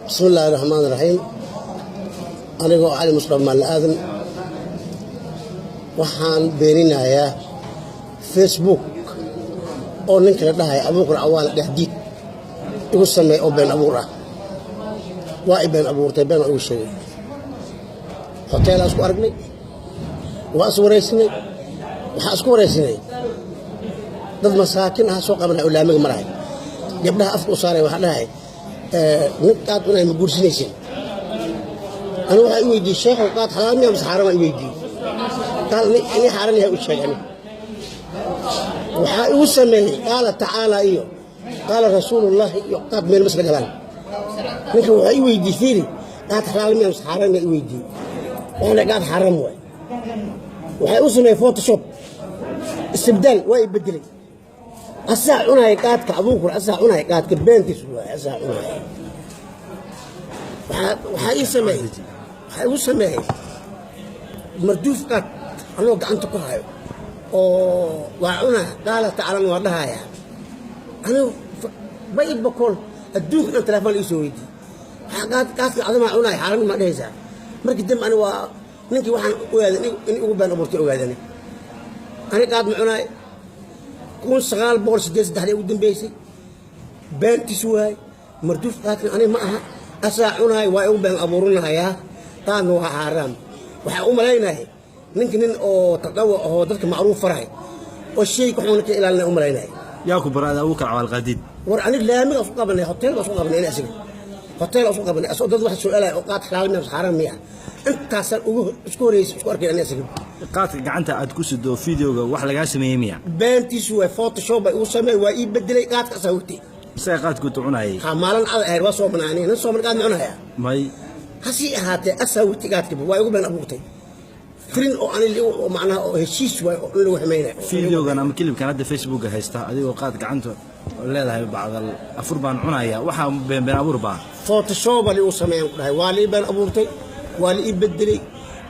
بسم الله الرحمن الرحيم. أنا علي مصطفى مال آذن waxaan beeninayaa Facebook oo ninka la dhahay abuur awaal dhahdid igu sameey oo been abuur ah waa ibn abuurtay been ugu sheegay hotel asku aragnay waa iswareysnay waxa isku wareysnay dad masaakin ah soo qabanay ulaamiga maray gabdhaha afku u saaray waxa dhahay ninkaad inay ma guursanaysin ana waxa ii weydiiyay sheekh qaad xalaal miyaa xaraam ii weydiiyay قال إني حارني هؤلاء يعني وسمي قال تعالى إيوه قال رسول الله يقطب من المسجد الآن نحن ويدي فيني قال حلال مين حارني ويدي وأنا قاعد حرام وسمي فوتوشوب استبدال ويبدلي أسا أنا قاعد كأبوك أسا أنا قاعد كبنتي سوا أسا أنا وسمي مردوف قاعد أنا قعدت كهاي وعنا قال تعالى وردها يا أنا بيت بقول الدوق أنت لا فل يسويدي حاجات كاس عظمة عنا حرام ما ليزا مركدم أنا ونجي واحد ويادني إني أقبل أمورتي ويادني أنا قاعد معنا كون صغار بورس جالس دحلي ودم بيسي بنتي سواي مردوف قاتل أنا معها أساعنا ويقبل أمورنا يا كانوا حرام وحقوم علينا ninka nin oo taqawo oo dadka macruuf faray oo shay ku xun ka ilaalina umaleynay yaa ku barada uu ka caawal qadid war ani laamiga soo qabanay hotel soo qabanay ila asiga hotel soo qabanay asoo dad wax su'aalaay oo qaad xalaal ma xaraam miya intaas ugu isku horeeyay isku arkay ani asiga qaad gacanta aad ku sido fiidiyoga wax laga sameeyay miya beentiisu way photoshop ay u sameeyay waa ii bedelay qaad ka sawirtay say qaad ku tuunay ha maalan aad waa soo banaanay nin soo markaad cunaya may hasi ahaatee asawirti qaadka waa ugu been abuurtay فرين أو أنا اللي معناه هالشيء شوي اللي هو حمينا فيديو أنا مكلم كان هذا فيسبوك هيستا هذه وقات عنده لا لا بعض الأفربان عناية وحا بين أبور بعض فوتوشوب اللي وسمين كلها والي بين أبورتي والي يبدلي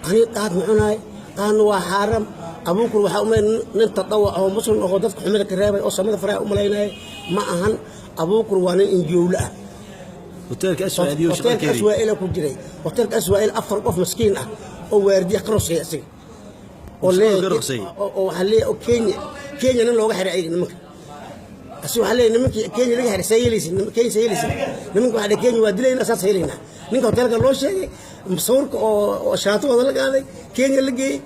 أنا قاعد معنا كانوا حرام أبوك وحاول نتطوع أو مصر أو دفع حملة كرابة أو سمية فرع أملاينا ما أهن أبوك وانا إنجولا وتلك أسوأ دي وش وتلك أسوأ إلى كجري وتلك أسوأ إلى أفر قف مسكين oo waardiya qarosay asig oo leeyahay oo xalay oo Kenya nin looga xiray nimanka asii waxa leeyahay nimanka Kenya laga xiray saylisin nimanka waxa Kenya waa dilayna asaas helayna ninka hotelka loo sheegay sawirka oo shaatooda la qaaday Kenya la geeyay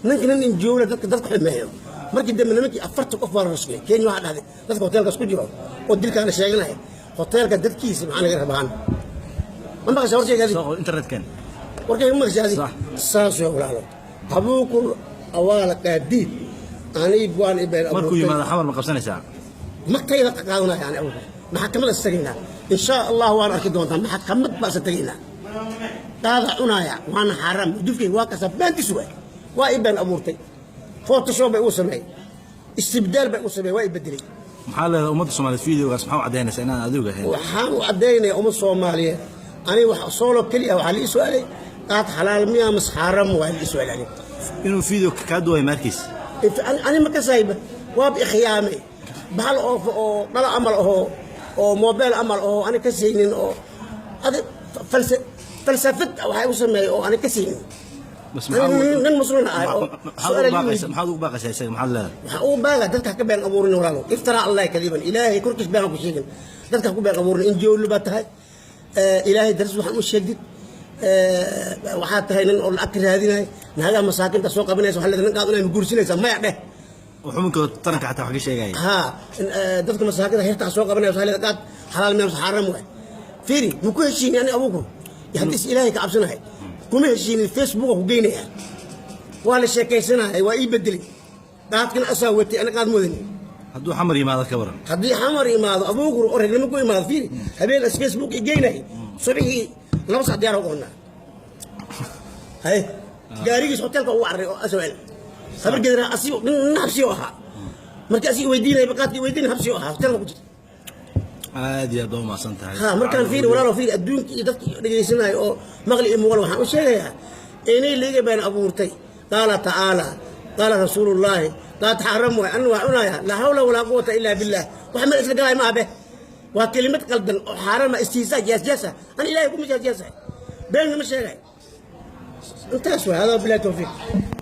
ninka nin jooga dadka xumeeyo markii dambe nimankii 40 qof baa rasmay Kenya waxa dhahday dadka hotelka isku jiro oo dilkaana sheeganay hotelka dadkiisa maxaa laga rabaan ma baqashay warshaygaadi internet kan warkay ma gashay saas oo walaalo abuukur awaala qaadid ani baan ibeen markuu yimaado xamar ma qabsanaysaa magtayda qaadana yani abuukur maxkamada istagina insha Allah waan arki doontaa maxkamad baa istagina qaada cunaya waan xaram dufkay waa kasab bantis waa ibeen abuurtay photoshop ay u sameeyay istibdaal bay u sameeyay waa ibeddelay maxaa leedahay ummadda Soomaaliyeed fiidiyogaas maxaa u cadeynaysaa inaan adiga ahayn waxaan u cadeynay ummadda Soomaaliyeed ani wax soo kaliya waxa la su'aalay قاد حلال مياه مس حرام وهل سؤال عليه إنه فيديو كادو ماركيس أنا ما كسايبه واب إخيامي بحال أو طلع عمل أو موبايل عمل أو أنا كسينين أو هذا فلسفة أو هاي وسمي أو أنا كسينين بس من مسؤولنا محاضر باقي شيء محل هو باقي تلك كبير أمورنا ولا افترى الله كذبا إلهي كركش بينك وشيء تلك كبير أمورنا إن جو اللي بتهاي إلهي درس وحنا مش شديد waxaad tahay nin oo lacag raadinay naga masaakinta soo qabanayso waxa la qaad inay guursinaysa ma yahdeh wuxuu taranka xataa wax sheegay ha dadka masaakinta heerta soo qabanayso waxa la qaad xalaal ma xaram way fiiri muku heshiin yani abuuku yahdis ilaahay ka cabsanahay kuma heshiin Facebook ku geynaya waa la sheekaysanahay waa ii bedeli qaadkina asaawati ana qaad mudani hadduu xamar yimaado ka waran haddii xamar yimaado abuuku oregnimo ku yimaado fiiri habeen Facebook i geynay subaxii لما صار دياره قلنا هاي جاريس هوتيل كواري أسوأ خبر قدرنا أسيو نحسيوها مركزي ويدينا يبقات ويدينا نحسيوها هوتيل موجود عادي يا دوما سنتها ها مركان فين ولا لو فين الدون يدك رجيسنا أو مغلي مغلي وحنا وش هي إني اللي بين أبورتي قال تعالى قال رسول الله لا تحرموا أنواعنا لا حول ولا قوة إلا بالله وحمل إسلام ما به وكلمة قلدن وحرام استهزاء جاسة أنا إلهي يقول مش جاسة بيننا مش هذا انت أسوأ هذا بلا توفيق